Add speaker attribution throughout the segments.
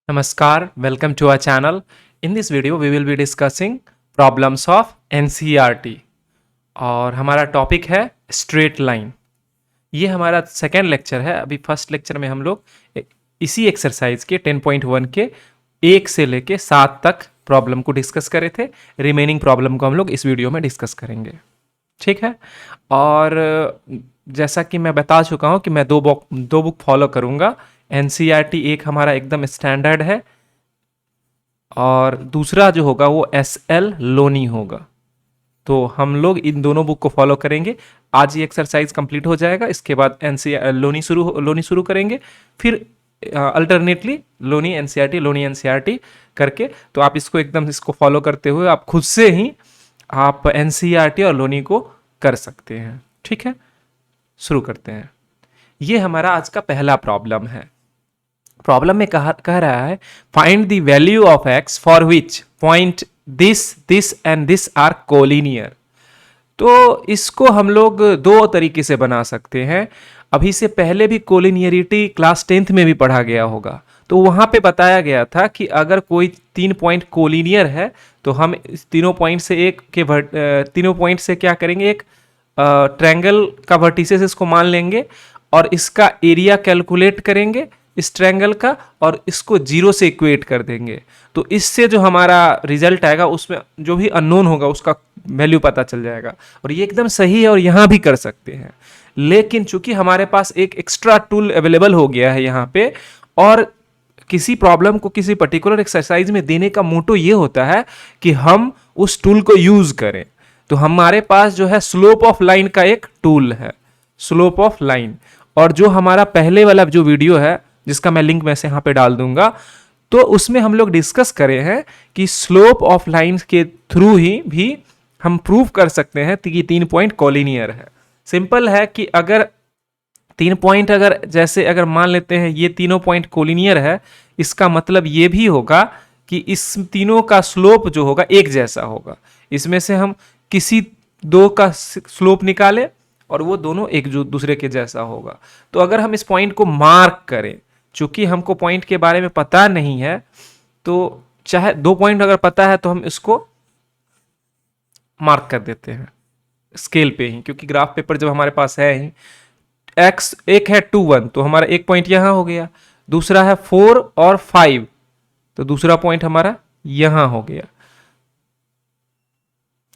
Speaker 1: Namaskar, welcome to our channel. In this video, we will be discussing problems of NCERT और हमारा topic है straight line. ये हमारा second lecture है। अभी फर्स्ट लेक्चर में हम लोग इसी एक्सरसाइज के 10.1 के 1 से लेके 7 तक प्रॉब्लम को डिस्कस करे थे। रिमेनिंग प्रॉब्लम को हम लोग इस वीडियो में डिस्कस करेंगे, ठीक है। और जैसा कि मैं बता चुका हूँ कि मैं दो बुक फॉलो करूँगा। NCERT एक हमारा एकदम स्टैंडर्ड है और दूसरा जो होगा वो SL लोनी होगा। तो हम लोग इन दोनों बुक को फॉलो करेंगे। आज ये एक्सरसाइज कंप्लीट हो जाएगा, इसके बाद लोनी शुरू करेंगे, फिर अल्टरनेटली लोनी NCERT करके। तो आप इसको फॉलो करते हुए आप खुद से ही आप NCERT और लोनी को कर सकते हैं, ठीक है। शुरू करते हैं। ये हमारा आज का पहला प्रॉब्लम है। प्रॉब्लम में कह रहा है find the value of x for which point this and this are collinear. तो इसको हम लोग दो तरीके से बना सकते हैं। अभी से पहले भी कोलिनियरिटी क्लास 10th में भी पढ़ा गया होगा। तो वहां पे बताया गया था कि अगर कोई 3 पॉइंट कोलिनियर है तो हम इस तीनों पॉइंट से क्या करेंगे, एक ट्रायंगल का वर्टिसेस इसको मान लेंगे और इसका एरिया कैलकुलेट करेंगे इस ट्रायंगल का और इसको 0 से इक्वेट कर देंगे। तो इससे जो हमारा रिजल्ट आएगा उसमें जो भी अननोन होगा उसका वैल्यू पता चल जाएगा। और ये एकदम सही है और यहाँ भी कर सकते हैं। लेकिन चूंकि हमारे पास एक एक्स्ट्रा टूल अवेलेबल हो गया है यहाँ पे, और किसी प्रॉब्लम को किसी पर्टिकुलर एक्सरसाइज में देने का मोटो ये होता है कि हम उस टूल को यूज करें। तो हमारे पास जो है स्लोप ऑफ लाइन का एक टूल है, स्लोप ऑफ लाइन। और जो हमारा पहले वाला जो वीडियो है जिसका मैं लिंक वैसे यहाँ पे डाल दूंगा, तो उसमें हम लोग डिस्कस करे हैं कि स्लोप ऑफ लाइन के थ्रू ही भी हम प्रूव कर सकते हैं कि 3 पॉइंट कोलिनियर है। सिंपल है कि अगर 3 पॉइंट अगर मान लेते हैं ये तीनों पॉइंट कोलिनियर है, इसका मतलब ये भी होगा कि इस तीनों का स्लोप जो होगा एक जैसा होगा। इसमें से हम किसी दो का स्लोप निकाले और वो दोनों एक दूसरे के जैसा होगा। तो अगर हम इस पॉइंट को मार्क करें, चूंकि हमको पॉइंट के बारे में पता नहीं है, तो चाहे 2 पॉइंट अगर पता है तो हम इसको मार्क कर देते हैं स्केल पे ही, क्योंकि ग्राफ पेपर जब हमारे पास है ही। x एक है 2 1, तो हमारा एक पॉइंट यहां हो गया। दूसरा है 4 और 5, तो दूसरा पॉइंट हमारा यहां हो गया।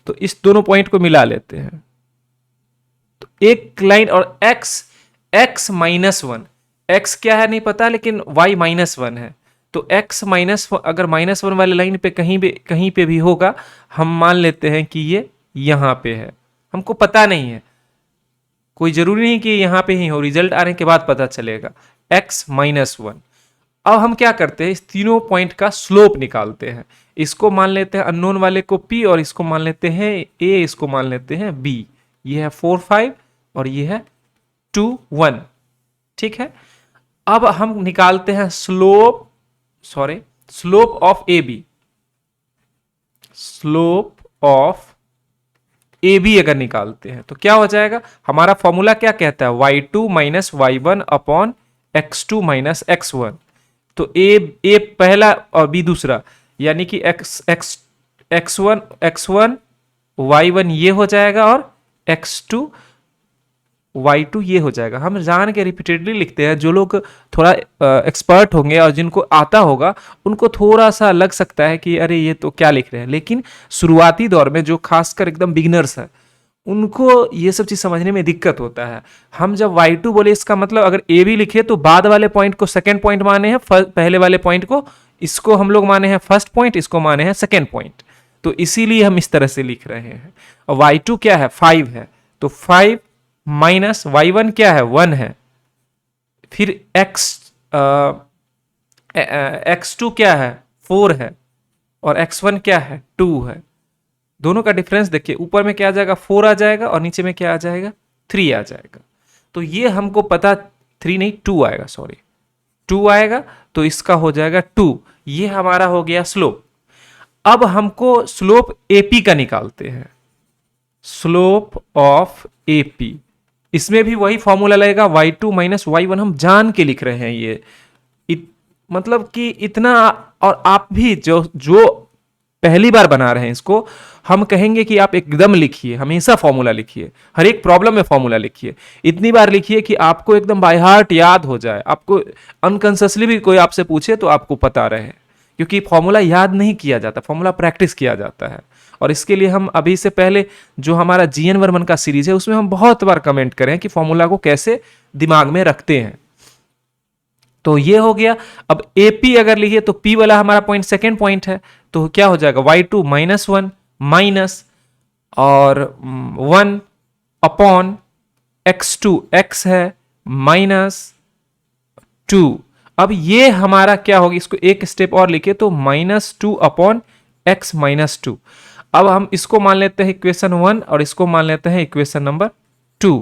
Speaker 1: तो इस दोनों पॉइंट को मिला लेते हैं तो एक लाइन। और x -1, x क्या है नहीं पता, लेकिन y -1 है। तो x अगर -1 वाले लाइन पे कहीं पे भी होगा, हम मान लेते हैं कि ये यहां पे है। हमको पता नहीं है, कोई जरूरी नहीं कि यहां पे ही हो, रिजल्ट आने के बाद पता चलेगा। x -1। अब हम क्या करते हैं, इस तीनों पॉइंट का स्लोप निकालते हैं। इसको मान लेते हैं अननोन वाले को p, और इसको मान लेते हैं a, इसको मान लेते हैं b। ये है 4 5 और ये है 2 1, ठीक है। अब हम निकालते हैं slope of A B. Slope of A B अगर निकालते हैं तो क्या हो जाएगा, हमारा फॉर्मूला क्या कहता है, y2 - y1 upon x2 - x1। तो ए पहला और बी दूसरा, यानी कि x1 y1 ये हो जाएगा और x2 y2 ये हो जाएगा। हम जान के रिपीटेडली लिखते हैं। जो लोग थोड़ा एक्सपर्ट होंगे और जिनको आता होगा उनको थोड़ा सा लग सकता है कि अरे ये तो क्या लिख रहे हैं, लेकिन शुरुआती दौर में जो खासकर एकदम बिगिनर्स है उनको ये सब चीज समझने में दिक्कत होता है। हम जब y2 बोले, इसका मतलब अगर ए बी लिखे तो बाद वाले पॉइंट को सेकेंड पॉइंट माने हैं, पहले वाले पॉइंट को इसको हम लोग माने हैं फर्स्ट पॉइंट, इसको माने हैं सेकेंड पॉइंट। तो इसीलिए हम इस तरह से लिख रहे हैं। और y2 क्या है, 5 है, तो 5 माइनस y1 क्या है, 1 है। फिर x2 क्या है, 4 है, और x1 क्या है, 2 है। दोनों का डिफरेंस देखिए, ऊपर में क्या आ जाएगा, 4 आ जाएगा और नीचे में क्या आ जाएगा, 3 आ जाएगा। तो ये हमको पता, 3 नहीं 2 आएगा, सॉरी 2 आएगा, तो इसका हो जाएगा 2। ये हमारा हो गया स्लोप। अब हमको स्लोप एपी का निकालते हैं, स्लोप ऑफ एपी। इसमें भी वही फॉर्मूला लगेगा, y2 - y1 हम जान के लिख रहे हैं। ये मतलब कि इतना, और आप भी जो जो पहली बार बना रहे हैं इसको, हम कहेंगे कि आप एकदम लिखिए, हमेशा फॉर्मूला लिखिए, हर एक प्रॉब्लम में फॉर्मूला लिखिए, इतनी बार लिखिए कि आपको एकदम बाय हार्ट याद हो जाए, आपको अनकॉन्शियसली भी कोई आपसे पूछे तो आपको पता रहे, क्योंकि फॉर्मूला याद नहीं किया जाता, फॉर्मूला प्रैक्टिस किया जाता है। और इसके लिए हम अभी से पहले जो हमारा जीएन वर्मन का सीरीज है उसमें हम बहुत बार कमेंट करें कि फॉर्मूला को कैसे दिमाग में रखते हैं। तो ये हो गया। अब एपी अगर लिखिए तो पी वाला हमारा पॉइंट सेकेंड पॉइंट है, तो क्या हो जाएगा y2 माइनस वन माइनस और 1 अपॉन x2, x है माइनस 2। अब ये हमारा क्या होगा, इसको एक स्टेप और लिखे तो -2 अपॉन x माइनस 2। अब हम इसको मान लेते हैं इक्वेशन 1 और इसको मान लेते हैं इक्वेशन नंबर 2।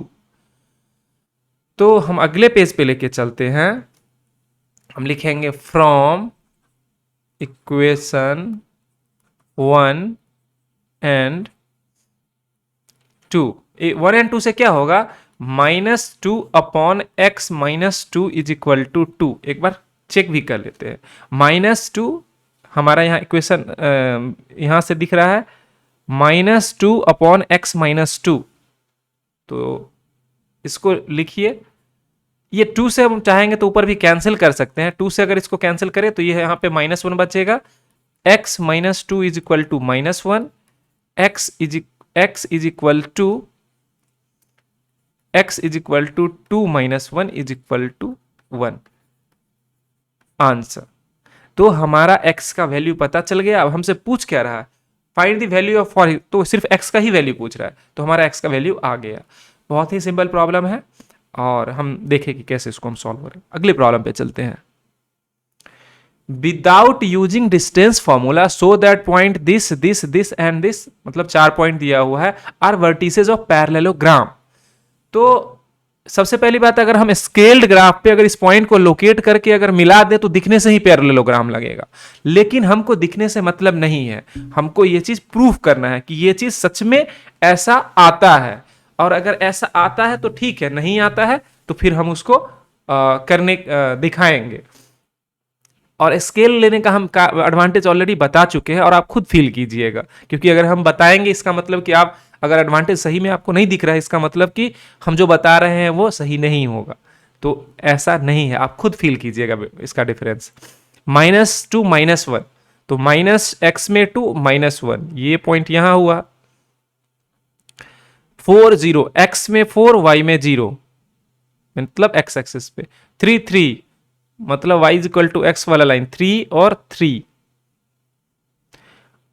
Speaker 1: तो हम अगले पेज पे लेके चलते हैं, हम लिखेंगे फ्रॉम इक्वेशन 1 एंड 2। 1 एंड 2 से क्या होगा, -2 upon x minus 2 is equal to 2। एक बार चेक भी कर लेते हैं। -2 हमारा यहाँ इक्वेशन यहां से दिख रहा है, -2 अपॉन x माइनस 2। तो इसको लिखिए, ये 2 से हम चाहेंगे तो ऊपर भी कैंसिल कर सकते हैं। 2 से अगर इसको कैंसिल करें तो ये यहाँ पे -1 बचेगा। x minus 2 is equal to -1, x is equal to 2 minus 1 is equal to 1 answer. तो हमारा x का वैल्यू पता चल गया। अब हमसे पूछ क्या रहा है, find the value of for, तो सिर्फ x का ही वैल्यू पूछ रहा है, तो हमारा x का वैल्यू आ गया। बहुत ही सिंपल प्रॉब्लम है और हम देखें कि कैसे इसको हम सॉल्व करें। अगली प्रॉब्लम पे चलते हैं। Without using distance formula so that point this this this and this, मतलब 4 पॉइंट दिया हुआ है, आर वर्टिसेस ऑफ पैरेललोग्राम। तो सबसे पहली बात, अगर हम स्केल्ड ग्राफ पे अगर इस पॉइंट को लोकेट करके अगर मिला दे तो दिखने से ही पैरेललोग्राम लगेगा, लेकिन हमको दिखने से मतलब नहीं है, हमको ये चीज प्रूफ करना है कि ये चीज सच में ऐसा आता है। और अगर ऐसा आता है तो ठीक है, नहीं आता है तो फिर हम उसको दिखाएंगे। और स्केल लेने का हम एडवांटेज ऑलरेडी बता चुके हैं और आप खुद फील कीजिएगा, क्योंकि अगर हम बताएंगे इसका मतलब कि आप अगर एडवांटेज सही में आपको नहीं दिख रहा है, इसका मतलब कि हम जो बता रहे हैं वो सही नहीं होगा। तो ऐसा नहीं है, आप खुद फील कीजिएगा इसका डिफरेंस। -2 -1, तो -x में 2 -1, ये पॉइंट यहां हुआ। 4 0, x में 4 y में 0, मतलब x एक्सिस पे। 3 3, मतलब y is equal to x वाला लाइन, 3 और 3।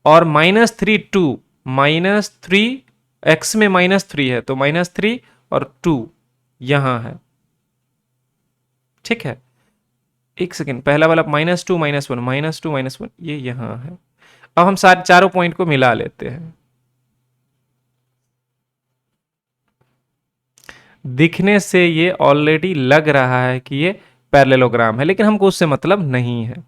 Speaker 1: और -3 2, -3, x में -3 है तो -3 और 2 यहां है। ठीक है, एक सेकेंड, पहला वाला -2 -1, -2 -1, ये यहां है। अब हम सारे चारों पॉइंट को मिला लेते हैं। दिखने से ये ऑलरेडी लग रहा है कि ये पैरेललोग्राम है, लेकिन हमको उससे मतलब नहीं है,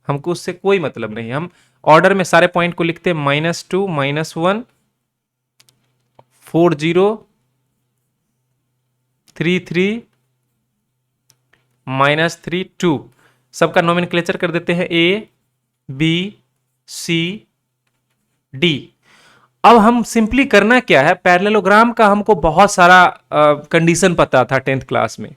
Speaker 1: हमको उससे कोई मतलब नहीं है। हम ऑर्डर में सारे पॉइंट को लिखते हैं, -2 -1 4 0 3 3 -3 2। सबका नोमेनक्लेचर कर देते हैं, A B C D। अब हम सिंपली करना क्या है, पैरेललोग्राम का हमको बहुत सारा कंडीशन पता था 10th क्लास में,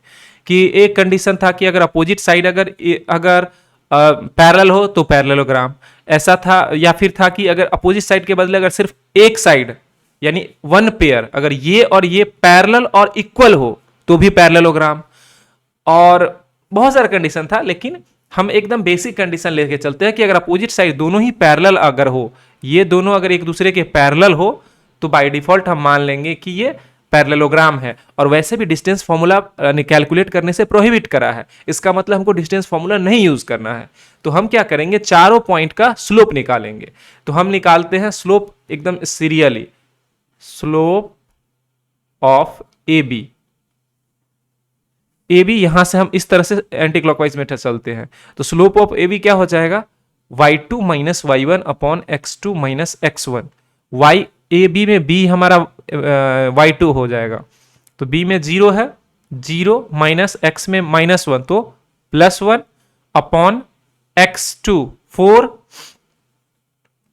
Speaker 1: कि एक कंडीशन था कि अगर अपोजिट साइड अगर पैरेलल हो तो पैरेललोग्राम ऐसा था, या फिर था कि अगर अपोजिट साइड के बदले अगर सिर्फ एक साइड यानी वन पेयर, अगर ये और ये पैरेलल और इक्वल हो तो भी पैरेललोग्राम। और बहुत सारा कंडीशन था, लेकिन हम एकदम बेसिक कंडीशन लेके चलते हैं कि अगर अपोजिट साइड दोनों ही पैरेलल अगर हो, ये दोनों अगर एक दूसरे के पैरेलल हो, तो बाय डिफॉल्ट हम मान लेंगे कि ये पैरेललोग्राम है। और वैसे भी डिस्टेंस फॉर्मूला कैलकुलेट करने से प्रोहिबिट करा है, इसका मतलब हमको डिस्टेंस फॉर्मूला नहीं यूज करना है। तो हम क्या करेंगे, चारों पॉइंट का स्लोप निकालेंगे। तो हम निकालते हैं स्लोप एकदम serially, slope of A B, यहां से हम इस तरह से एंटी क्लॉकवाइज में चलते हैं। तो स्लोप ऑफ ए बी क्या हो जाएगा, y2 minus y1 upon x2 minus x1। y A B में b हमारा y2 हो जाएगा, तो b में 0 है, 0 माइनस x में -1 तो +1 अपॉन x2, 4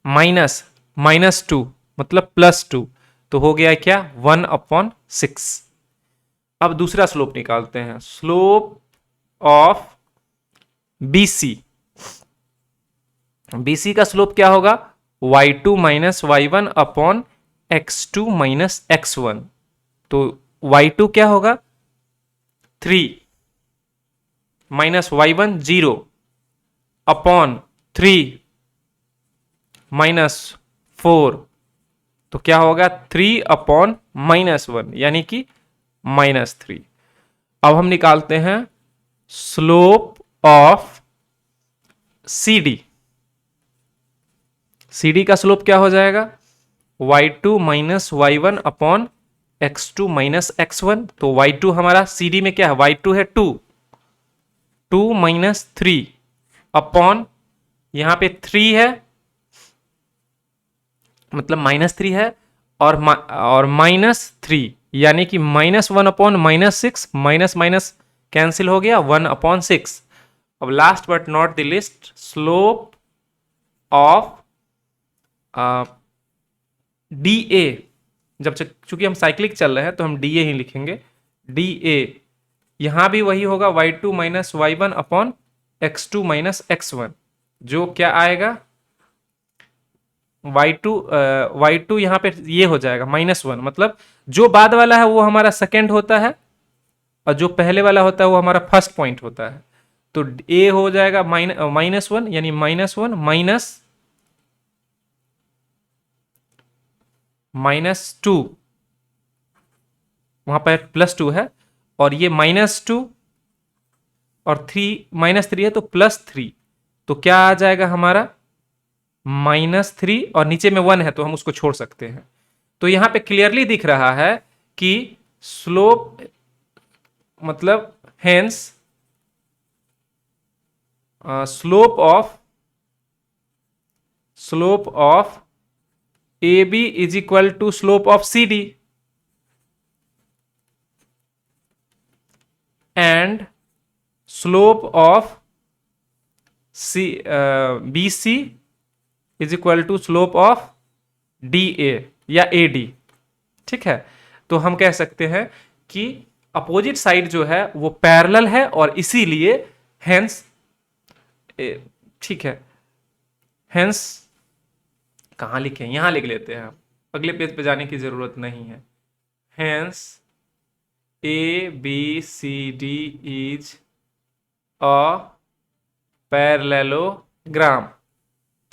Speaker 1: माइनस -2 मतलब +2, तो हो गया क्या 1/6। अब दूसरा स्लोप निकालते हैं, स्लोप ऑफ BC। BC का स्लोप क्या होगा, y2 minus y1 upon x2 minus x1। तो y2 क्या होगा 3 माइनस y1 0 अपॉन 3 -4, तो क्या होगा 3 अपॉन -1 यानी कि -3। अब हम निकालते हैं स्लोप ऑफ CD। CD का स्लोप क्या हो जाएगा y2 minus y1 upon x2 minus x1। तो y2 हमारा CD में क्या है, y2 है 2 माइनस 3 अपॉन यहां पे 3 है, मतलब -3 है, और -3 यानी कि -1 अपॉन -6, माइनस माइनस कैंसिल हो गया 1/6। अब last but not the list, slope of DA, जब चूंकि हम साइक्लिक चल रहे हैं तो हम DA ही लिखेंगे। DA यहां भी वही होगा y2 minus y1 upon x2 minus x1, जो क्या आएगा y2 यहां पे ये हो जाएगा -1, मतलब जो बाद वाला है वो हमारा सेकेंड होता है और जो पहले वाला होता है वो हमारा फर्स्ट पॉइंट होता है। तो A हो जाएगा -1 यानी -1 -2, वहां पर +2 है, और ये -2 और -3 है तो +3, तो क्या आ जाएगा हमारा -3, और नीचे में 1 है तो हम उसको छोड़ सकते हैं। तो यहां पे क्लियरली दिख रहा है कि स्लोप मतलब hence slope of AB is equal to slope of CD and slope of BC is equal to slope of DA या AD। ठीक है, तो हम कह सकते हैं कि अपोजिट साइड जो है वो पैरेलल है और इसीलिए हेंस, ठीक है, हेंस कहां लिखे, यहां लिख लेते हैं, अगले पेज पे जाने की जरूरत नहीं है। Hence ABCD is a parallelogram.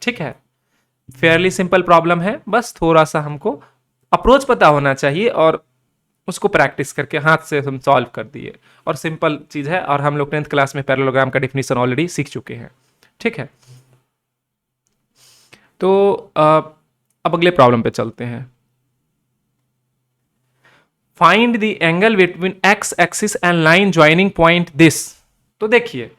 Speaker 1: ठीक है, फेयरली सिंपल प्रॉब्लम है, बस थोड़ा सा हमको अप्रोच पता होना चाहिए और उसको प्रैक्टिस करके हाथ से हम सॉल्व कर दिए, और सिंपल चीज है, और हम लोग 10th क्लास में पैरेललोग्राम का डिफिनीशन ऑलरेडी सीख चुके हैं। ठीक है, तो अब अगले प्रॉब्लम पे चलते हैं। Find the angle between x axis and line joining point this. तो देखिए,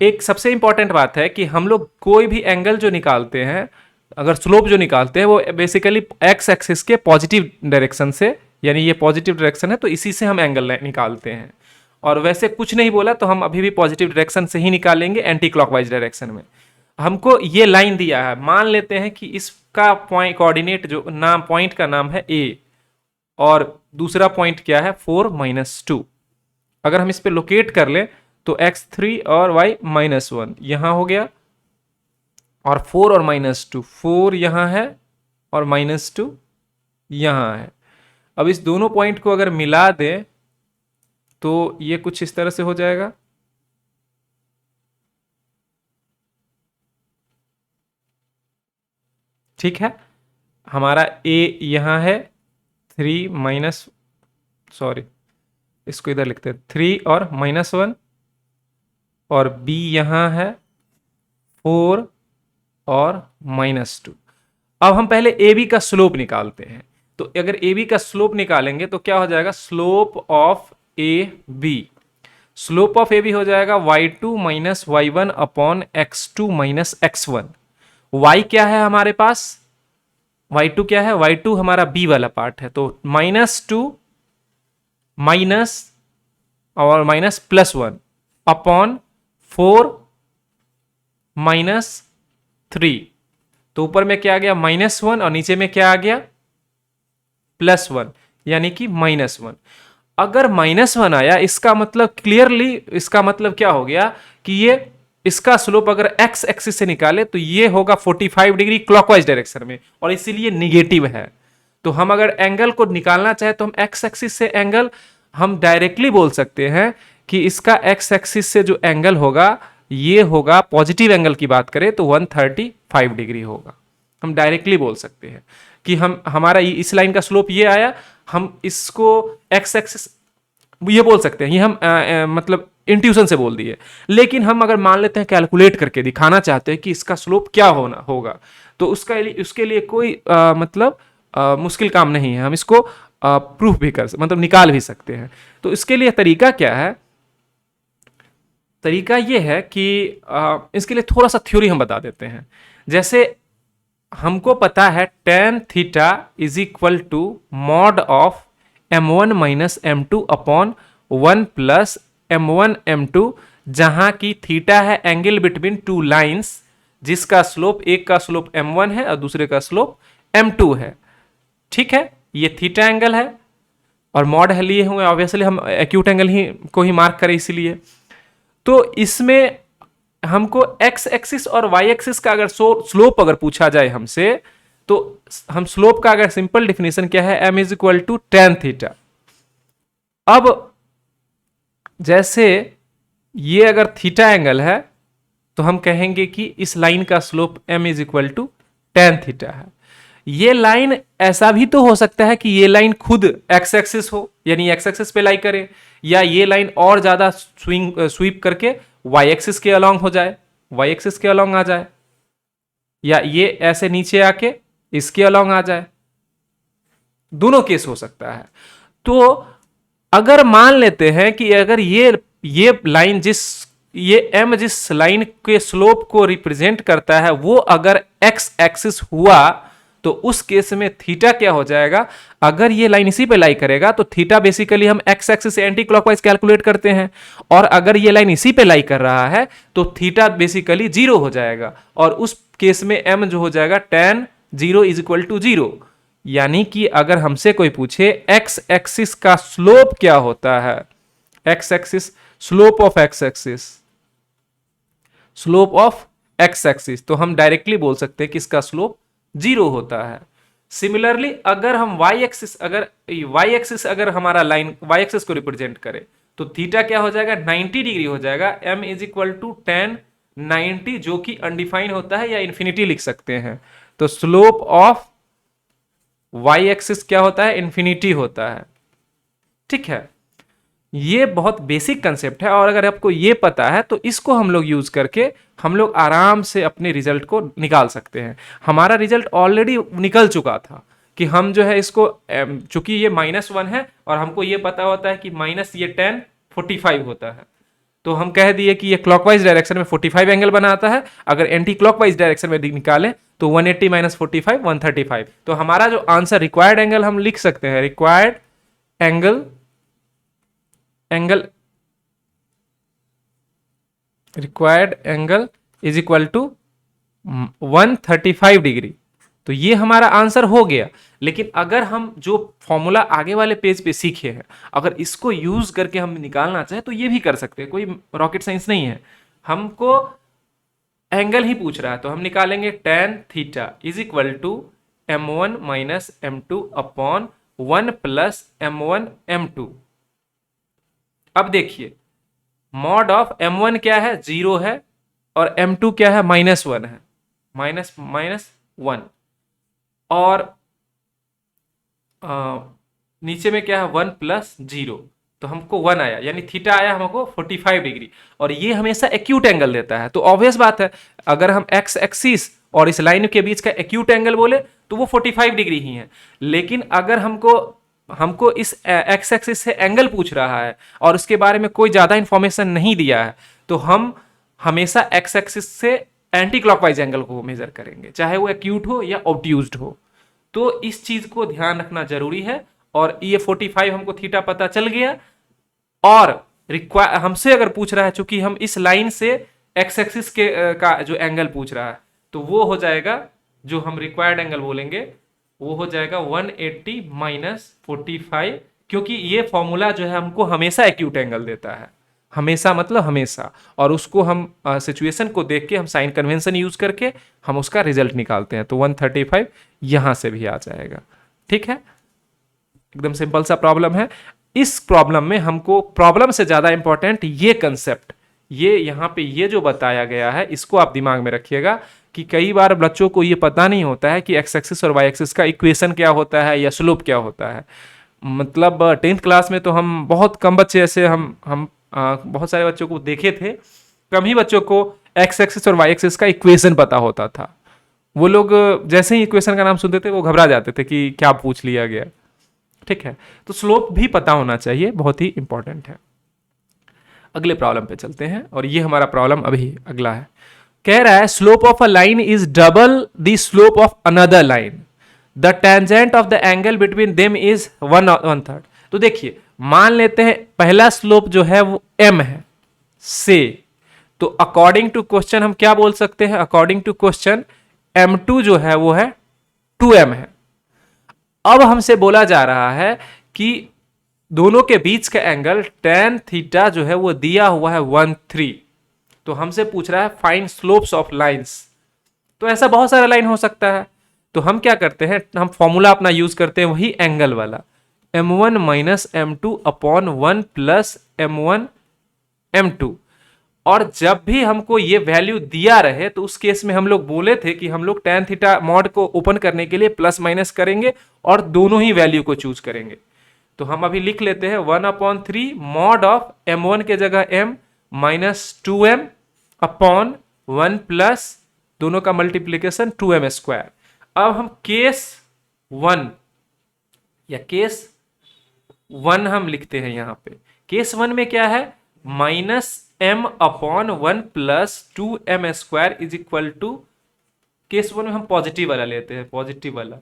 Speaker 1: एक सबसे इंपॉर्टेंट बात है कि हम लोग कोई भी एंगल जो निकालते हैं, अगर स्लोप जो निकालते हैं वो बेसिकली एक्स एक्सिस के पॉजिटिव डायरेक्शन से, यानी ये पॉजिटिव डायरेक्शन है तो इसी से हम एंगल निकालते हैं। और वैसे कुछ नहीं बोला तो हम अभी भी पॉजिटिव डायरेक्शन से ही निकालेंगे, एंटी क्लॉकवाइज डायरेक्शन में। हमको ये लाइन दिया है, मान लेते हैं कि इसका पॉइंट कोऑर्डिनेट जो नाम पॉइंट का नाम है A, और दूसरा पॉइंट क्या है 4 - 2। अगर हम इस पे लोकेट कर ले तो x3 और y -1 यहां हो गया, और 4 और -2, 4 यहां है और -2 यहां है। अब इस दोनों पॉइंट को अगर मिला दे तो ये कुछ इस तरह से हो जाएगा। ठीक है, हमारा A यहां है 3 माइनस, सॉरी इसको इधर लिखते हैं 3 और -1, और B यहां है 4 और -2। अब हम पहले AB का स्लोप निकालते हैं। तो अगर AB का स्लोप निकालेंगे तो क्या हो जाएगा, slope of AB, slope of AB हो जाएगा y2 minus y1 upon x2 minus x1। y क्या है हमारे पास, y2 क्या है, y2 हमारा B वाला पार्ट है, तो -2 माइनस और -+1 अपॉन 4 -3, तो ऊपर में क्या आ गया -1 और नीचे में क्या आ गया +1, यानी कि -1। अगर -1 आया इसका मतलब क्लियरली, इसका मतलब क्या हो गया कि ये इसका स्लोप अगर x एक्सिस से निकाले तो ये होगा 45 डिग्री क्लॉकवाइज डायरेक्शन में, और इसीलिए निगेटिव है। तो हम अगर एंगल को निकालना चाहे तो हम x एक्सिस से एंगल हम डायरेक्टली बोल सकते हैं कि इसका x एक्सिस से जो एंगल होगा ये होगा, पॉजिटिव एंगल की बात करें तो 135 डिग्री होगा। हम डायरेक्टली बोल सकते हैं कि हमारा इस लाइन का स्लोप ये आया, हम इसको x एक्सिस ये बोल सकते हैं, ये हम मतलब इंट्यूशन से बोल दिए। लेकिन हम अगर मान लेते हैं कैलकुलेट करके दिखाना चाहते हैं कि इसका स्लोप क्या होना होगा, तो उसके लिए कोई मतलब मुश्किल काम नहीं है, हम इसको प्रूफ भी मतलब निकाल भी सकते हैं। तो इसके लिए तरीका क्या है, तरीका ये है कि इसके लिए थोड़ा सा थ्योरी हम बता देते हैं। जैसे हमको पता है tan theta is equal to mod of m1 minus m2 upon 1 plus m1 m2, जहां की थीटा है एंगल बिटवीन टू लाइंस जिसका स्लोप, एक का स्लोप m1 है और दूसरे का स्लोप m2 है। ठीक है, ये थीटा एंगल है और मॉड है लिए हुए, ऑब्वियसली हम एक्यूट एंगल ही को ही मार्क करें इसीलिए। तो इसमें हमको x एक्सिस और y एक्सिस का अगर स्लोप अगर पूछा जाए हमसे, तो हम स्लोप का अगर सिंपल डिफिनेशन क्या है, m is equal to tan theta. अब जैसे ये अगर थीटा एंगल है तो हम कहेंगे कि इस लाइन का slope m is equal to tan theta है। ये लाइन ऐसा भी तो हो सकता है कि ये लाइन खुद x एक्सिस हो, यानी x एक्सिस पे लाई करे, या ये लाइन और ज्यादा स्वीप करके y एक्सिस के अलोंग हो जाए, y एक्सिस के अलोंग आ जाए, या ये ऐसे नीचे आके इसके अलोंग आ जाए। दोनों केस हो सकता है। तो अगर मान लेते हैं कि अगर ये लाइन ये m जिस लाइन के स्लोप को रिप्रेजेंट करता है वो अगर x एक्सिस हुआ, तो उस केस में थीटा क्या हो जाएगा, अगर ये लाइन इसी पे लाई करेगा तो थीटा बेसिकली हम x एक्सिस से एंटी क्लॉकवाइज कैलकुलेट करते हैं, और अगर ये लाइन इसी पे लाई कर रहा है तो थीटा बेसिकली 0 हो जाएगा, और उस केस में m जो हो जाएगा tan 0 इज इक्वल टू 0। यानी कि अगर हमसे कोई पूछे x एक्सिस का स्लोप क्या होता है, x axis slope of x axis, slope of x axis, तो हम डायरेक्टली बोल सकते हैं कि इसका स्लोप 0 होता है। सिमिलरली अगर हम y एक्सिस अगर हमारा लाइन y एक्सिस को रिप्रेजेंट करे तो थीटा क्या हो जाएगा, 90 डिग्री हो जाएगा, m is equal to tan 90, जो कि अनडिफाइन होता है या इंफिनिटी लिख सकते हैं। तो स्लोप ऑफ y एक्सिस क्या होता है, इंफिनिटी होता है। ठीक है, ये बहुत बेसिक कंसेप्ट है, और अगर आपको ये पता है तो इसको हम लोग यूज करके हम लोग आराम से अपने रिजल्ट को निकाल सकते हैं। हमारा रिजल्ट ऑलरेडी निकल चुका था कि हम जो है इसको, चूंकि ये -1 है और हमको ये पता होता है कि माइनस ये tan 45 होता है, तो हम कह दिए कि ये क्लॉकवाइज डायरेक्शन में 45 एंगल बनाता है। अगर एंटी क्लॉकवाइज डायरेक्शन में निकालें तो 180 माइनस 45 135। तो हमारा जो आंसर रिक्वायर्ड एंगल हम लिख सकते हैं, required angle is equal to 135 degree. तो ये हमारा आंसर हो गया। लेकिन अगर हम जो फॉर्मूला आगे वाले पेज पे सीखे हैं, अगर इसको यूज करके हम निकालना चाहे तो ये भी कर सकते हैं, कोई रॉकेट साइंस नहीं है। हमको एंगल ही पूछ रहा है तो हम निकालेंगे tan theta is equal to m1 minus m2 upon 1 plus m1 m2। अब देखिए मॉड ऑफ m1 क्या है, 0 है, और m2 क्या है, -1 है, -1, और नीचे में क्या है 1 प्लस 0, तो हमको 1 आया, यानी थीटा आया हमको 45 डिग्री, और ये हमेशा एक्यूट एंगल देता है। तो ऑब्वियस बात है अगर हम x एक्सिस और इस लाइन के बीच का एक्यूट एंगल बोले तो वो 45 डिग्री ही है। लेकिन अगर हमको इस x एक्सिस से एंगल पूछ रहा है और उसके बारे में कोई ज्यादा इंफॉर्मेशन नहीं दिया है, तो हम हमेशा x एक्सिस से एंटी क्लॉकवाइज एंगल को मेजर करेंगे, चाहे वो एक्यूट हो या ऑब्ट्यूज्ड हो। तो इस चीज को ध्यान रखना जरूरी है। और ये 45 हमको थीटा पता चल गया, और हमसे अगर पूछ रहा है, चूंकि हम इस लाइन से एक्स एक्सिस के का जो एंगल पूछ रहा है, तो वो हो जाएगा, जो हम रिक्वायर्ड एंगल बोलेंगे वो हो जाएगा 180 माइनस 45, क्योंकि ये फॉर्मूला जो है हमको हमेशा एक्यूट एंगल देता है, हमेशा मतलब हमेशा, और उसको हम सिचुएशन को देख के हम साइन कन्वेंशन यूज करके हम उसका रिजल्ट निकालते हैं। तो 135 यहां से भी आ जाएगा। ठीक है, एकदम सिंपल सा प्रॉब्लम है। इस प्रॉब्लम में हमको प्रॉब्लम से ज्यादा इंपॉर्टेंट ये कंसेप्ट, ये यहाँ पे ये जो बताया गया है इसको आप दिमाग में रखिएगा कि कई बार बच्चों को ये पता नहीं होता है कि एक्स एक्सिस और वाई एक्सिस का इक्वेशन क्या होता है या स्लोप क्या होता है। मतलब 10th क्लास में तो हम बहुत कम बच्चे ऐसे हम बहुत सारे बच्चों को देखे थे, कम ही बच्चों को एक्स एक्सिस और वाई एक्सिस का इक्वेशन पता होता था। वो लोग जैसे ही इक्वेशन का नाम सुनते थे वो घबरा जाते थे कि क्या पूछ लिया गया। ठीक है, तो स्लोप भी पता होना चाहिए, बहुत ही इंपॉर्टेंट है। अगले प्रॉब्लम पे चलते हैं, और ये हमारा प्रॉब्लम अभी अगला है। कह रहा है slope of a line is double the slope of another line, the tangent of the angle between them is 1/3। तो देखिए, मान लेते हैं पहला स्लोप जो है वो m है से, तो अकॉर्डिंग टू क्वेश्चन हम क्या बोल सकते हैं, अकॉर्डिंग टू क्वेश्चन m2 जो है वो है 2m है। अब हमसे बोला जा रहा है कि दोनों के बीच का एंगल tan थीटा जो है वो दिया हुआ है 1/3। तो हमसे पूछ रहा है फाइंड स्लोप्स ऑफ लाइंस। तो ऐसा बहुत सारा लाइन हो सकता है, तो हम क्या करते हैं, हम फॉर्मूला अपना यूज करते हैं वही एंगल वाला, m1 minus m2 upon 1 plus m1 m2। और जब भी हमको ये वैल्यू दिया रहे तो उस केस में हम लोग बोले थे कि हम लोग tan थीटा मॉड को ओपन करने के लिए प्लस माइनस करेंगे और दोनों ही वैल्यू को चूज करेंगे। तो हम अभी लिख लेते हैं 1/3 मॉड ऑफ m1 के जगह m minus 2m upon 1 plus दोनों का मल्टीप्लीकेशन 2m स्क्वायर। अब हम केस 1 या केस 1 हम लिखते हैं यहां पे। केस 1 में क्या है, minus m upon 1 plus 2m square is equal to, case 1 में हम पॉजिटिव वाला लेते हैं, पॉजिटिव वाला,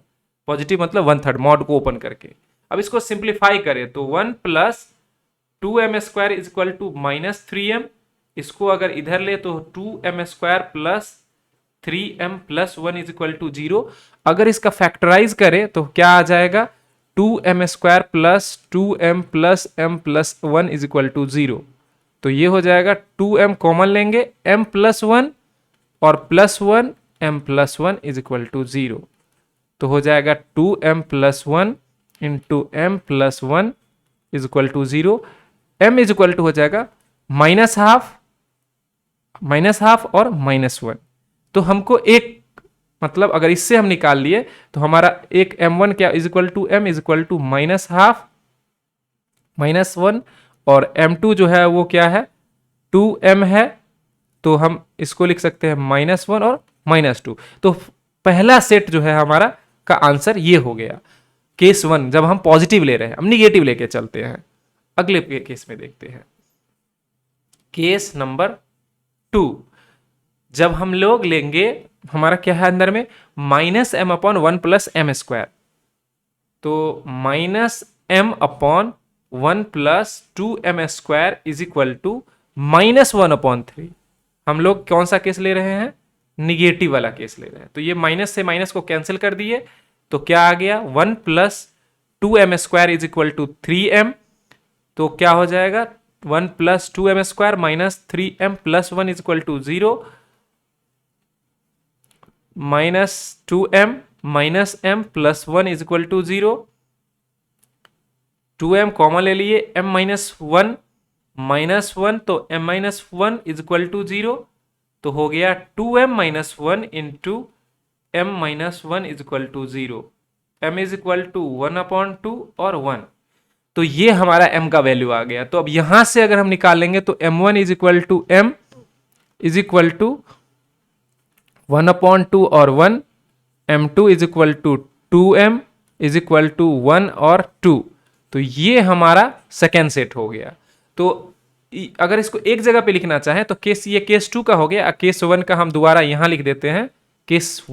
Speaker 1: पॉजिटिव मतलब 1/3 मॉड को ओपन करके। अब इसको सिंप्लीफाई करें तो 1 plus 2m square is equal to minus 3m, इसको अगर इधर ले तो 2m square plus 3m plus 1 is equal to 0। अगर इसका फैक्टराइज करें तो क्या आ जाएगा, 2m square plus 2m plus m plus 1 is equal to 0। तो ये हो जाएगा 2m कॉमन लेंगे, m प्लस 1 और plus 1 m plus 1 is equal to 0। तो हो जाएगा 2m plus 1 into m plus 1 is equal to 0। m is equal to हो जाएगा माइनस हाफ और माइनस 1। तो हमको एक, मतलब अगर इससे हम निकाल लिए तो हमारा एक m1 क्या is equal to m is equal to minus half minus 1, और m2 जो है वो क्या है 2m है, तो हम इसको लिख सकते हैं माइनस 1 और माइनस 2। तो पहला सेट जो है हमारा का आंसर ये हो गया, केस 1 जब हम पॉजिटिव ले रहे हैं। हम निगेटिव लेके चलते हैं, अगले केस में देखते हैं। केस नंबर 2, जब हम लोग लेंगे, हमारा क्या है अंदर में minus m upon 1 plus m square, तो minus m upon 1 plus 2m square is equal to minus 1/3। हम लोग कौन सा केस ले रहे हैं, निगेटिव वाला केस ले रहे हैं। तो ये माइनस से माइनस को कैंसिल कर दिए, तो क्या आ गया 1 plus 2m square is equal to 3m। तो क्या हो जाएगा 1 plus 2m square minus 3m plus 1 is equal to 0, minus 2m minus m plus 1 is equal to 0। 2m common ले लिए, m माइनस 1 तो m minus 1 is equal to 0। तो हो गया 2m minus 1 into m minus 1 is equal to 0। m is equal to 1/2 और 1। तो ये हमारा m का वैल्यू आ गया। तो अब यहां से अगर हम निकालेंगे तो m1 is equal to m is equal to 1/2 और 1, m2 is equal to 2m is equal to 1 और 2। तो ये हमारा सेकेंड सेट हो गया। तो अगर इसको एक जगह पे लिखना चाहें तो ये केस 2 का हो गया। केस 1 का हम दोबारा यहां लिख देते हैं, केस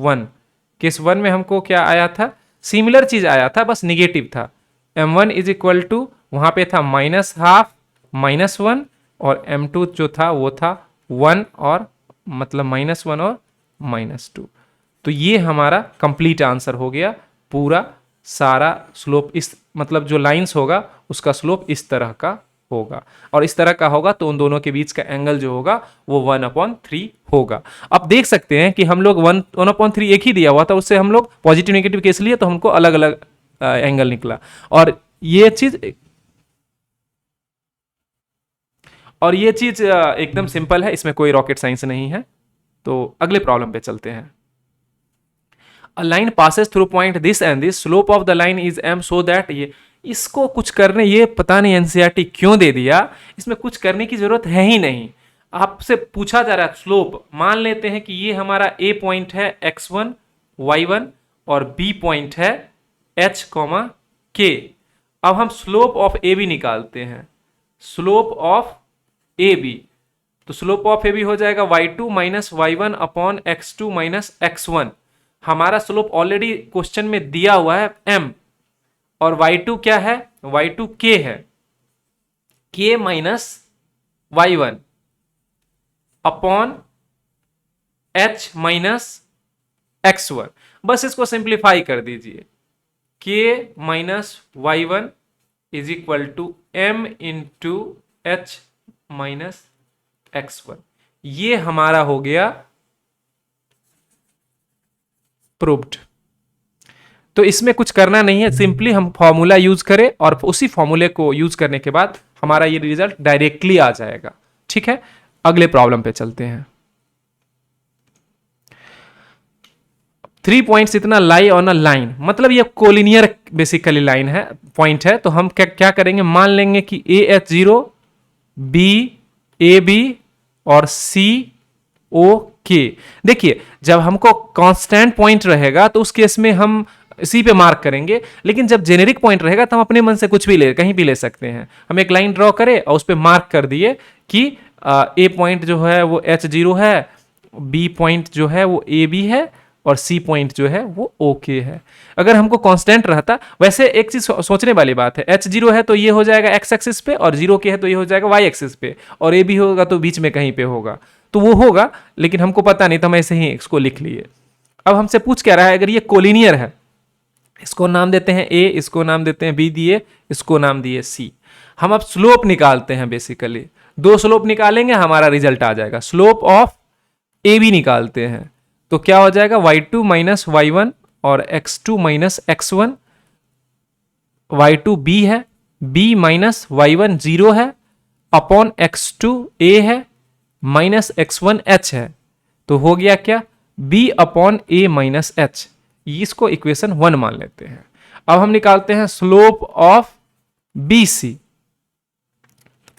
Speaker 1: 1 में हमको क्या आया था, सिमिलर चीज आया था, बस निगेटिव था। m1 इज इक्वल टू वहां पे था माइनस हाफ माइनस 1 और m2 जो था वो था 1 और मतलब -1 और -2। तो ये हमारा कंप्लीट आंसर हो गया। पूरा सारा स्लोप इस मतलब जो लाइंस होगा उसका स्लोप इस तरह का होगा, और इस तरह का होगा तो उन दोनों के बीच का एंगल जो होगा वो 1/3 होगा। अब देख सकते हैं कि हम लोग 1/3 एक ही दिया हुआ था, उससे हम लोग पॉजिटिव नेगेटिव केस लिए तो हमको अलग अलग एंगल निकला। और ये चीज एकदम सिंपल है, इसमें कोई रॉकेट साइंस नहीं है। तो अगले प्रॉब्लम पे चलते हैं। A line passes through point this and this, slope of the line is m so that ये इसको कुछ करने, ये पता नहीं एनसीईआरटी क्यों दे दिया, इसमें कुछ करने की जरूरत है ही नहीं। आपसे पूछा जा रहा है स्लोप, मान लेते हैं कि ये हमारा ए पॉइंट है x1 y1 और बी पॉइंट है h, k। अब हम स्लोप ऑफ ए बी निकालते हैं, स्लोप ऑफ ए बी। तो स्लोप ऑफ ए बी हो जाएगा y2 minus y1 upon x2 minus x1। हमारा स्लोप ऑलरेडी क्वेश्चन में दिया हुआ है m, और y2 क्या है, y2 k है, k minus y1 upon h minus x1। बस इसको सिंप्लीफाई कर दीजिए, k minus y1 is equal to m into h minus x1। ये हमारा हो गया प्रूव्ड। तो इसमें कुछ करना नहीं है, सिंपली हम फॉर्मूला यूज करें और उसी फॉर्मूले को यूज करने के बाद हमारा ये रिजल्ट डायरेक्टली आ जाएगा। ठीक है, अगले प्रॉब्लम पे चलते हैं। 3 पॉइंट्स इतना लाई ऑन अ लाइन, मतलब ये कोलिनियर बेसिकली लाइन है, पॉइंट है। तो हम क्या करेंगे, मान लेंगे कि AH0 B AB और COK। देखिए जब हमको कांस्टेंट पॉइंट रहेगा तो उस केस में हम सी पे मार्क करेंगे, लेकिन जब जेनेरिक पॉइंट रहेगा तो हम अपने मन से कुछ भी कहीं भी ले सकते हैं। हम एक लाइन ड्रॉ करें और उस पर मार्क कर दिए कि ए पॉइंट जो है वो H0 है, बी पॉइंट जो है वो AB है और सी पॉइंट जो है वो OK है। अगर हमको कांस्टेंट रहता, वैसे एक चीज सोचने वाली बात है, H0 है तो ये हो जाएगा x एक्सिस पे, और 0 के है तो ये हो जाएगा y एक्सिस पे, और AB होगा तो बीच में कहीं पे होगा, तो वो होगा, लेकिन हमको पता नहीं तो हम ऐसे ही इसको लिख लिए। अब हमसे पूछ क्या रहा है, अगर ये कोलिनियर है, इसको नाम देते हैं A, इसको नाम देते हैं B दिए, इसको नाम दिए C। हम अब स्लोप निकालते हैं, बेसिकली 2 स्लोप निकालेंगे, हमारा रिजल्ट आ जाएगा। स्लोप ऑफ AB निकालते हैं तो क्या हो जाएगा, y2 माइनस y1 और x2 minus x1। y2 b है, b माइनस y1 0 है, अपॉन x2 a है, माइनस x1 h है। तो हो गया क्या, b upon a minus h। इसको इक्वेशन 1 मान लेते हैं। अब हम निकालते हैं स्लोप ऑफ BC।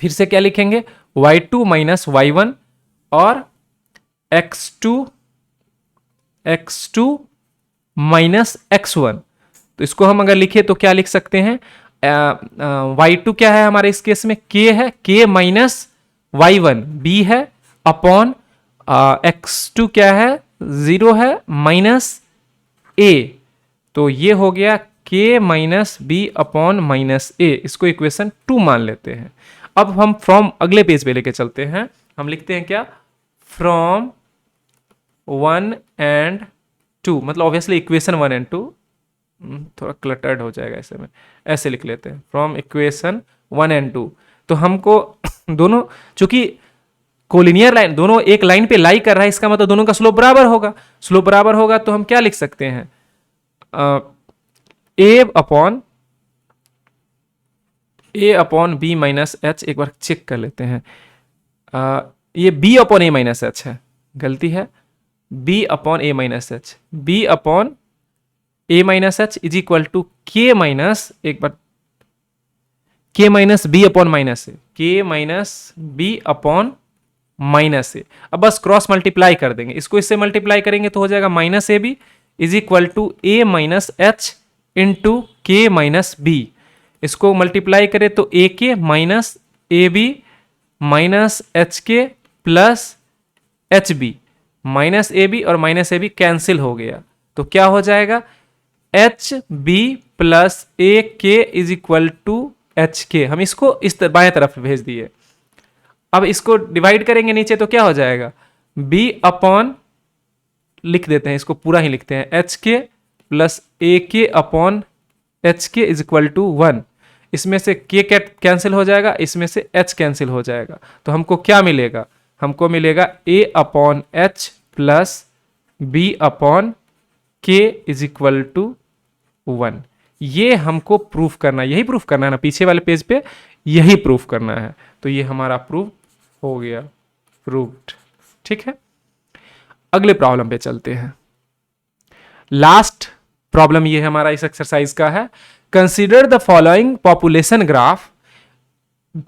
Speaker 1: फिर से क्या लिखेंगे, y2 माइनस y1 और x2 माइनस x1। तो इसको हम अगर लिखे तो क्या लिख सकते हैं, y2 क्या है हमारे इस केस में, k है, k माइनस y1 b है, अपॉन x2 क्या है, 0 है, माइनस a। तो ये हो गया k minus b upon minus a। इसको इक्वेशन 2 मान लेते हैं। अब हम फ्रॉम अगले पेज पे लेके चलते हैं, हम लिखते हैं क्या, फ्रॉम 1 and 2, मतलब ऑब्वियसली इक्वेशन 1 and 2 थोड़ा क्लटर्ड हो जाएगा, ऐसे में ऐसे लिख लेते हैं, फ्रॉम इक्वेशन 1 and 2। तो हमको दोनों, चूंकि कोलिनियर लाइन दोनों एक लाइन पे लाई कर रहा है, इसका मतलब दोनों का स्लोप बराबर होगा। स्लोप बराबर होगा तो हम क्या लिख सकते हैं, A upon B minus H. एक बार चेक कर लेते हैं, ये B upon A minus H है, गलती है, b upon A minus H, B upon A minus H is equal to K minus, एक बार, K minus B upon minus A, के minus B upon minus A. अब बस cross multiply कर देंगे, इसको इससे मल्टीप्लाई करेंगे तो हो जाएगा minus a B is equal to a minus h into k minus b. इसको मल्टीप्लाई करें तो ए के minus a b minus h k plus h b, minus a b और माइनस ए बी कैंसिल हो गया, तो क्या हो जाएगा, एच बी प्लस ए के इज इक्वल टू एच के। हम इसको इस बाएं तरफ भेज दिए। अब इसको डिवाइड करेंगे नीचे तो क्या हो जाएगा, b अपॉन, लिख देते हैं इसको पूरा ही लिखते हैं, एच के प्लस ए के अपॉन एच के इज इक्वल टू 1। इसमें से के कैंसिल हो जाएगा, इसमें से एच कैंसिल हो जाएगा, तो हमको क्या मिलेगा, हमको मिलेगा a upon h plus b upon k is equal to 1। ये हमको प्रूफ करना है, यही प्रूफ करना है ना, पीछे वाले पेज पे यही प्रूफ करना है। तो ये हमारा प्रूफ हो गया, प्रूव्ड। ठीक है, अगले प्रॉब्लम पे चलते हैं। लास्ट प्रॉब्लम ये हमारा इस एक्सरसाइज का है। Consider the following population graph,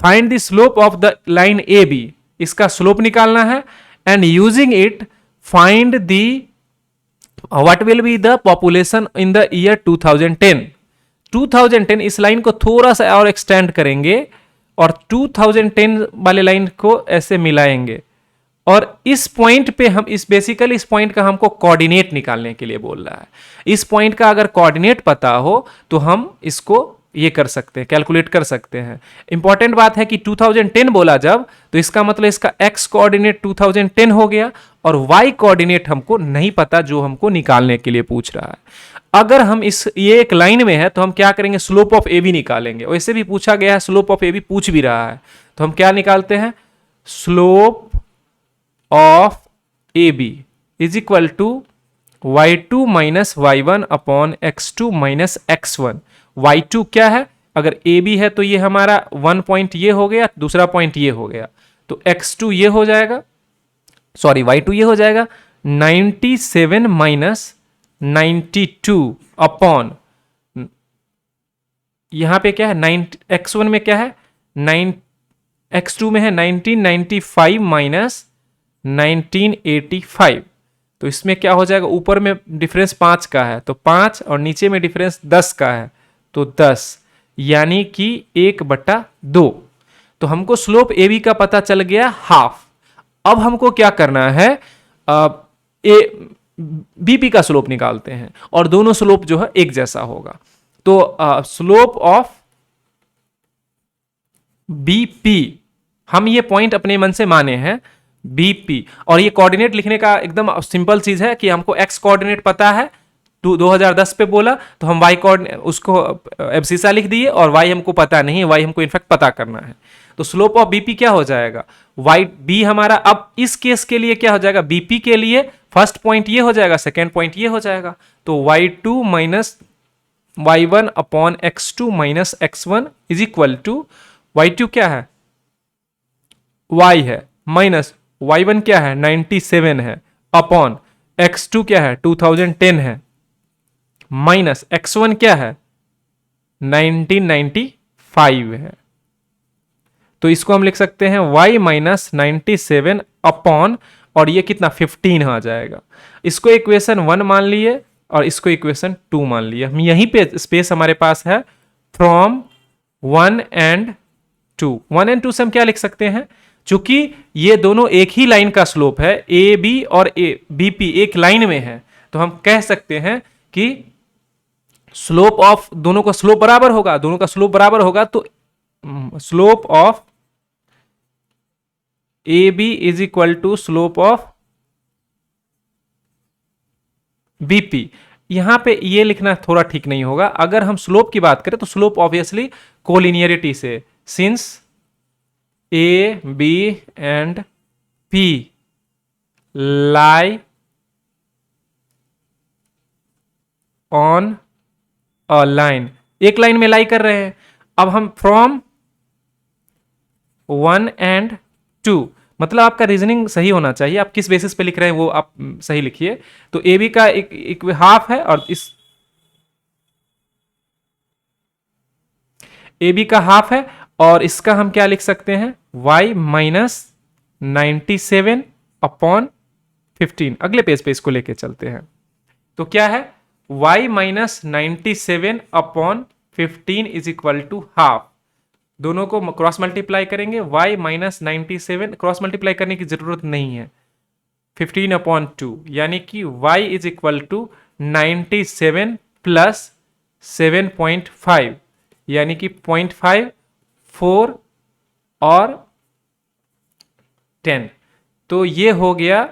Speaker 1: find the slope of the line A B. इसका स्लोप निकालना है and using it find the what will be the population in the year 2010। 2010 इस लाइन को थोड़ा सा और एक्सटेंड करेंगे और 2010 वाले लाइन को ऐसे मिलाएंगे, और इस पॉइंट पे हम बेसिकली इस पॉइंट का हमको कोऑर्डिनेट निकालने के लिए बोल रहा है। इस पॉइंट का अगर कोऑर्डिनेट पता हो तो हम इसको ये कर सकते हैं, कैलकुलेट कर सकते हैं। इंपॉर्टेंट बात है कि 2010 बोला जब, तो इसका मतलब इसका x कोऑर्डिनेट 2010 हो गया और y कोऑर्डिनेट हमको नहीं पता, जो हमको निकालने के लिए पूछ रहा है। अगर हम ये एक लाइन में है तो हम क्या करेंगे, स्लोप ऑफ ए बी निकालेंगे। वैसे भी पूछा गया है, स्लोप ऑफ ए बी पूछ भी रहा है, तो हम क्या निकालते हैं, slope of A B is equal to y2 minus y1 upon x2 minus x1। y2 क्या है, अगर ए बी है तो ये हमारा 1 पॉइंट ये हो गया, दूसरा पॉइंट ये हो गया, तो x2 ये हो जाएगा, सॉरी y2 ये हो जाएगा 97 माइनस 92 अपॉन, यहां पे क्या है, x1 में क्या है, x2 में है 1995 माइनस 1985। तो इसमें क्या हो जाएगा, ऊपर में डिफरेंस 5 का है तो 5, और नीचे में डिफरेंस 10 का है तो 10, यानी कि 1/2। तो हमको स्लोप ए बी का पता चल गया हाफ। अब हमको क्या करना है, बीपी का स्लोप निकालते हैं, और दोनों स्लोप जो है एक जैसा होगा। तो स्लोप ऑफ बीपी, हम ये पॉइंट अपने मन से माने हैं बीपी, और ये कोऑर्डिनेट लिखने का एकदम सिंपल चीज है कि हमको एक्स कोऑर्डिनेट पता है, 2010 पे बोला तो हम वाई कोऑर्डिनेट उसको एब्सिसा लिख दिए, और वाई हमको पता नहीं है, वाई हमको इनफैक्ट पता करना है। तो स्लोप ऑफ बीपी क्या हो जाएगा, वाई बी हमारा, अब इस केस के लिए क्या हो जाएगा, बीपी के लिए फर्स्ट पॉइंट ये हो जाएगा, सेकेंड पॉइंट ये हो जाएगा, तो y2 minus y1 upon x2 minus x1 is equal to, y2 क्या है, y है, माइनस y1 क्या है 97 है, अपॉन x2 क्या है 2010 है, माइनस x1 क्या है 1995 है। तो इसको हम लिख सकते हैं y माइनस 97 अपॉन, और ये कितना 15 आ जाएगा। इसको इक्वेशन 1 मान लिए और इसको इक्वेशन 2 मान लिए। हम यहीं पे स्पेस हमारे पास है फ्रॉम 1 एंड 2। 1 एंड 2 से हम क्या लिख सकते हैं, चूंकि ये दोनों एक ही लाइन का स्लोप है, ए बी और बीपी एक लाइन में है, तो हम कह सकते हैं कि स्लोप ऑफ दोनों का स्लोप बराबर होगा, दोनों का स्लोप बराबर होगा, तो slope of A B is equal to slope of B P. यहां पे ये लिखना थोड़ा ठीक नहीं होगा। अगर हम स्लोप की बात करें तो स्लोप ऑब्वियसली कोलिनियरिटी से, since A B and P lie on a line, एक लाइन में लाई कर रहे हैं। अब हम फ्रॉम 1 एंड 2, मतलब आपका रीजनिंग सही होना चाहिए, आप किस बेसिस पे लिख रहे हैं वो आप सही लिखिए। तो ए बी का एक हाफ है, और इस ए बी का हाफ है, और इसका हम क्या लिख सकते हैं, y माइनस 97 अपॉन 15। अगले पेज पे इसको लेके चलते हैं। तो क्या है, y minus 97 upon 15 is equal to half. दोनों को क्रॉस मल्टीप्लाई करेंगे, y माइनस 97 क्रॉस मल्टीप्लाई करने की जरूरत नहीं है, 15 अपॉन 2, यानी कि y is equal to 97 plus 7.5, यानी कि 0.5, 4 और 10। तो ये हो गया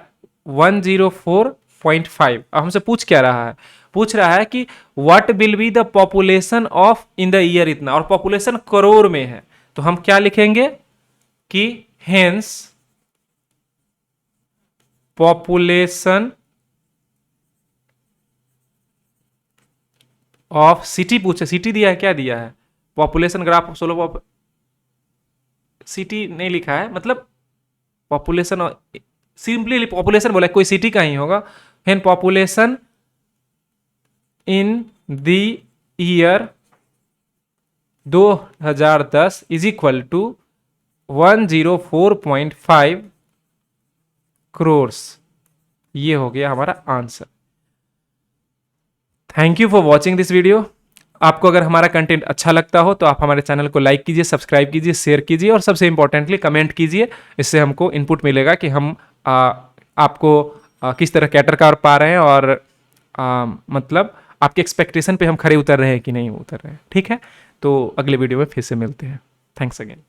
Speaker 1: 104.5। अब हमसे पूछ क्या रहा है? पूछ रहा है कि what will be the population of in the year इतना, और पॉपुलेशन करोड़ में है। तो हम क्या लिखेंगे कि हेंस पॉपुलेशन ऑफ सिटी, पूछे सिटी दिया है, क्या दिया है? पॉपुलेशन ग्राफ सोलो सिटी नहीं लिखा है, मतलब पॉपुलेशन, सिंपली पॉपुलेशन बोला, कोई सिटी का ही होगा। Hence population in the year 2010 is equal to 104.5 crores. ये हो गया हमारा answer. Thank you for watching this video. आपको अगर हमारा कंटेंट अच्छा लगता हो तो आप हमारे चैनल को लाइक कीजिए, सब्सक्राइब कीजिए, शेयर कीजिए और सबसे इंपॉर्टेंटली कमेंट कीजिए। इससे हमको इनपुट मिलेगा कि हम आपको किस तरह कैटर कर पा रहे हैं, और मतलब आपके एक्सपेक्टेशन पे हम खरे उतर रहे हैं कि नहीं उतर रहे हैं। ठीक है, तो अगले वीडियो में फिर से मिलते हैं। Thanks again.